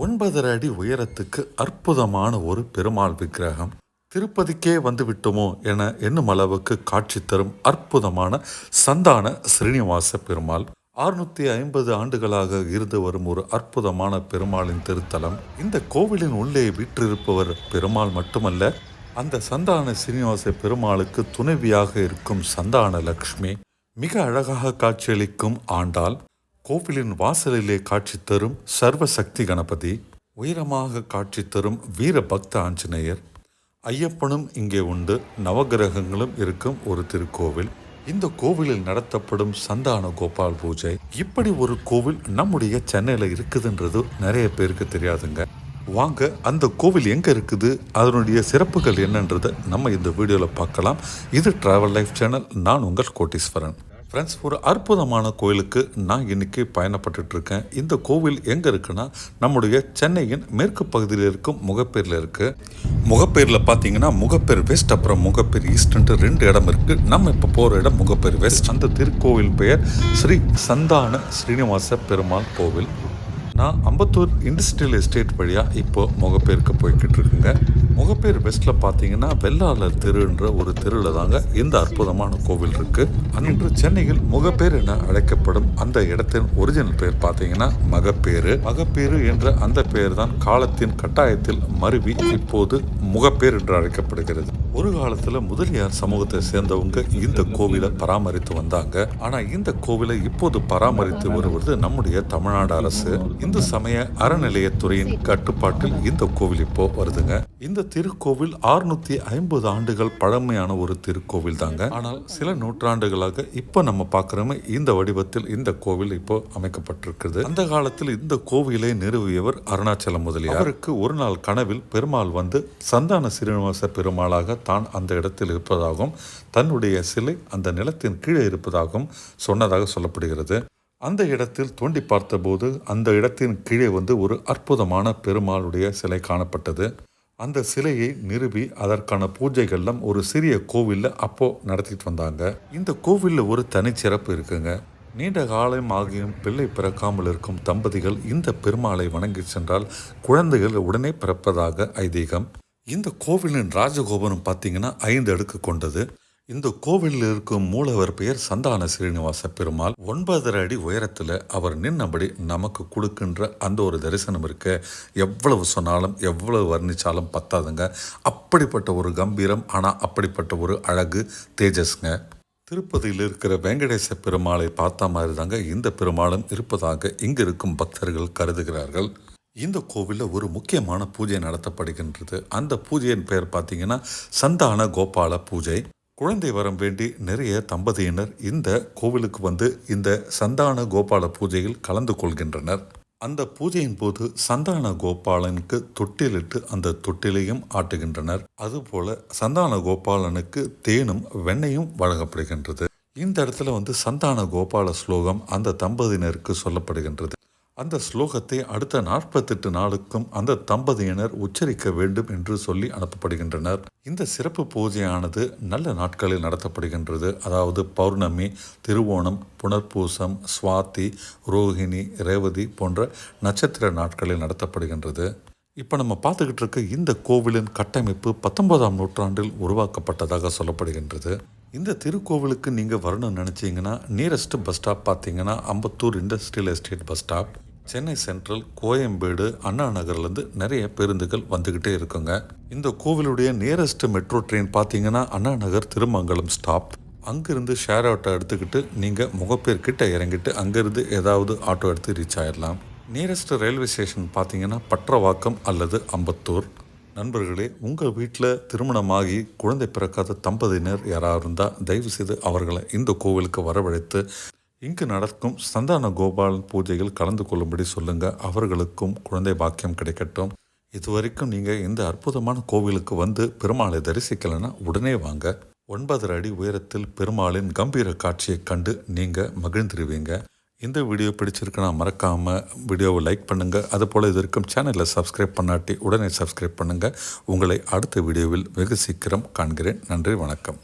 9.5 அடி உயரத்துக்கு அற்புதமான ஒரு பெருமாள் விக்கிரகம். திருப்பதிக்கே வந்து விட்டோமோ என எண்ணும் அளவுக்கு காட்சி தரும் அற்புதமான சந்தான ஸ்ரீனிவாச பெருமாள். 650 ஆண்டுகளாக இருந்து வரும் ஒரு அற்புதமான பெருமாளின் திருத்தலம். இந்த கோவிலின் உள்ளே வீற்றிருப்பவர் பெருமாள் மட்டுமல்ல, அந்த சந்தான ஸ்ரீனிவாச பெருமாளுக்கு துணைவியாக இருக்கும் சந்தான லக்ஷ்மி, மிக அழகாக காட்சியளிக்கும் ஆண்டாள், கோவிலின் வாசலிலே காட்சி தரும் சர்வசக்தி கணபதி, உயரமாக காட்சி தரும் வீர பக்த ஆஞ்சநேயர், ஐயப்பனும் இங்கே உண்டு, நவகிரகங்களும் இருக்கும் ஒரு திருக்கோவில். இந்த கோவிலில் நடத்தப்படும் சந்தான கோபால் பூஜை. இப்படி ஒரு கோவில் நம்முடைய சென்னையில் இருக்குதுன்றது நிறைய பேருக்கு தெரியாதுங்க. வாங்க அந்த கோவில் எங்கே இருக்குது, அதனுடைய சிறப்புகள் என்னன்றதை நம்ம இந்த வீடியோவில் பார்க்கலாம். இது டிராவல் லைஃப் சேனல். நான் உங்கள் கோட்டீஸ்வரன். ஃப்ரெண்ட்ஸ், ஒரு அற்புதமான கோயிலுக்கு நான் இன்னைக்கு பயணப்பட்டு இருக்கேன். இந்த கோவில் எங்கே இருக்குன்னா, நம்முடைய சென்னையின் மேற்கு பகுதியில் இருக்கும் முகப்பேரில் இருக்குது. முகப்பேரில் பார்த்தீங்கன்னா முகப்பேர் வெஸ்ட் அப்புறம் முகப்பேர் ஈஸ்ட்ன்ட்டு 2 இடம் இருக்குது. நம்ம இப்போ போகிற இடம் முகப்பேர் வெஸ்ட். அந்த திருக்கோவில் பெயர் ஸ்ரீ சந்தான ஸ்ரீனிவாச பெருமாள் கோவில். நான் அம்பத்தூர் இண்டஸ்ட்ரியல் எஸ்டேட் வழியாக இப்போ முகப்பேருக்கு போய்கிட்டு இருக்குங்க. முகப்பேர் வெஸ்ட்டில் பார்த்தீங்கன்னா வெள்ளாளர் தெருன்ற ஒரு தெருவில் தாங்க இந்த அற்புதமான கோவில் இருக்குது. அன்று சென்னையில் முகப்பேர் என அழைக்கப்படும் அந்த இடத்தின் ஒரிஜினல் பேர் பார்த்தீங்கன்னா மகப்பேறு. மகப்பேறு என்ற அந்த பெயர் தான் காலத்தின் கட்டாயத்தில் மருவி இப்போது முகப்பேர் என்று அழைக்கப்படுகிறது. ஒரு காலத்தில் முதலியார் சமூகத்தை சேர்ந்தவங்க இந்த கோவிலை பராமரித்து வந்தாங்க. ஆனால் இந்த கோவிலை இப்போது பராமரித்து வருவது நம்முடைய தமிழ்நாடு அரசு. இந்து சமய அறநிலையத்துறையின் கட்டுப்பாட்டில் இந்த கோவில் இப்போ வருதுங்க. இந்த திருக்கோவில் 650 ஆண்டுகள் பழமையான ஒரு திருக்கோவில் தாங்க. ஆனால் சில நூற்றாண்டுகளாக இப்போ நம்ம பார்க்குறோமே இந்த வடிவத்தில் இந்த கோவில் இப்போ அமைக்கப்பட்டிருக்கிறது. அந்த காலத்தில் இந்த கோவிலை நிறுவியவர் அருணாச்சல முதலியார். அவருக்கு ஒரு நாள் கனவில் பெருமாள் வந்து சந்தான ஸ்ரீனிவாச பெருமாளாக தான் அந்த இடத்தில் இருப்பதாகவும் தன்னுடைய சிலை அந்த நிலத்தின் கீழே இருப்பதாகவும் சொன்னதாக சொல்லப்படுகிறது. அந்த இடத்தில் தோண்டி பார்த்தபோது அந்த இடத்தின் கீழே வந்து ஒரு அற்புதமான பெருமாளுடைய சிலை காணப்பட்டது. அந்த சிலையை நிறுவி அதற்கான பூஜைகள்லாம் ஒரு சிறிய கோவிலில் அப்போ நடத்திட்டு வந்தாங்க. இந்த கோவிலில் ஒரு தனிச்சிறப்பு இருக்குங்க. நீண்ட காலம் ஆகியும் பிள்ளை பிறக்காமல் இருக்கும் தம்பதிகள் இந்த பெருமாளை வணங்கி சென்றால் குழந்தைகள் உடனே பிறப்பதாக ஐதீகம். இந்த கோவிலின் ராஜகோபுரம் பார்த்தீங்கன்னா 5 அடுக்கு கொண்டது. இந்த கோவிலில் இருக்கும் மூலவர் பெயர் சந்தான ஸ்ரீனிவாச பெருமாள். 9.5 அடி உயரத்தில் அவர் நின்னபடி நமக்கு கொடுக்கின்ற அந்த ஒரு தரிசனம் இருக்க எவ்வளவு சொன்னாலும் எவ்வளவு வர்ணிச்சாலும் பத்தாதுங்க. அப்படிப்பட்ட ஒரு கம்பீரம், ஆனால் அப்படிப்பட்ட ஒரு அழகு, தேஜஸ்ங்க. திருப்பதியில் இருக்கிற வெங்கடேச பெருமாளை பார்த்த மாதிரி தாங்க இந்த பெருமாளும் இருப்பதாக இங்கு இருக்கும் பக்தர்கள் கருதுகிறார்கள். இந்த கோவிலில் ஒரு முக்கியமான பூஜை நடத்தப்படுகின்றது. அந்த பூஜையின் பெயர் பார்த்தீங்கன்னா சந்தான கோபால பூஜை. குழந்தை வரம் வேண்டி நிறைய தம்பதியினர் இந்த கோவிலுக்கு வந்து இந்த சந்தான கோபால பூஜையில் கலந்து கொள்கின்றனர். அந்த பூஜையின் போது சந்தான கோபாலனுக்கு தொட்டிலிட்டு அந்த தொட்டிலையும் ஆட்டுகின்றனர். அதுபோல சந்தான கோபாலனுக்கு தேனும் வெண்ணையும் வழங்கப்படுகின்றது. இந்த இடத்துல வந்து சந்தான கோபால ஸ்லோகம் அந்த தம்பதியினருக்கு சொல்லப்படுகின்றது. அந்த ஸ்லோகத்தை அடுத்த 48 நாளுக்கும் அந்த தம்பதியினர் உச்சரிக்க வேண்டும் என்று சொல்லி அனுப்பப்படுகின்றனர். இந்த சிறப்பு பூஜையானது நல்ல நாட்களில் நடத்தப்படுகின்றது. அதாவது பௌர்ணமி, திருவோணம், புனர்பூசம், சுவாதி, ரோஹிணி, ரேவதி போன்ற நட்சத்திர நாட்களில் நடத்தப்படுகின்றது. இப்போ நம்ம பார்த்துக்கிட்டு இருக்க இந்த கோவிலின் கட்டமைப்பு 19ஆம் நூற்றாண்டில் உருவாக்கப்பட்டதாக சொல்லப்படுகின்றது. இந்த திருக்கோவிலுக்கு நீங்கள் வரணும்னு நினச்சிங்கன்னா நியரஸ்ட் பஸ் ஸ்டாப் பார்த்தீங்கன்னா Ambattur industrial estate bus stop. Chennai Central, Koyambedu, Anna நகர்லேருந்து நிறைய பேருந்துகள் வந்துக்கிட்டே இருக்குங்க. இந்த கோவிலுடைய நியரஸ்ட் மெட்ரோ ட்ரெயின் பார்த்தீங்கன்னா அண்ணா நகர் திருமங்கலம் ஸ்டாப். அங்கேருந்து ஷேர் ஆட்டோ எடுத்துக்கிட்டு நீங்கள் முகப்பேர் கிட்ட இறங்கிட்டு அங்கேருந்து ஏதாவது ஆட்டோ எடுத்து ரீச் ஆகிடலாம். நியரஸ்ட் ரயில்வே ஸ்டேஷன் பார்த்தீங்கன்னா பட்ரவாக்கம் அல்லது அம்பத்தூர். நண்பர்களே, உங்கள் வீட்டில் திருமணமாகி குழந்தை பிறக்காத தம்பதியினர் யாராவது இருந்தால் தயவு செய்து அவர்களை இந்த கோவிலுக்கு வரவழைத்து இங்கு நடக்கும் சந்தான கோபால் பூஜைகள் கலந்து கொள்ளும்படி சொல்லுங்கள். அவர்களுக்கும் குழந்தை பாக்கியம் கிடைக்கட்டும். இதுவரைக்கும் நீங்கள் இந்த அற்புதமான கோவிலுக்கு வந்து பெருமாளை தரிசிக்கலைன்னா உடனே வாங்க. 9.5 அடி உயரத்தில் பெருமாளின் கம்பீர காட்சியை கண்டு நீங்கள் மகிழ்ந்துருவீங்க. இந்த வீடியோ பிடிச்சிருக்குன்னா மறக்காமல் வீடியோவை லைக் பண்ணுங்கள். அதுபோல் இது இருக்கும் சேனலில் சப்ஸ்கிரைப் பண்ணாட்டி உடனே சப்ஸ்கிரைப் பண்ணுங்கள். உங்களை அடுத்த வீடியோவில் வெகு சீக்கிரம் காண்கிறேன். நன்றி, வணக்கம்.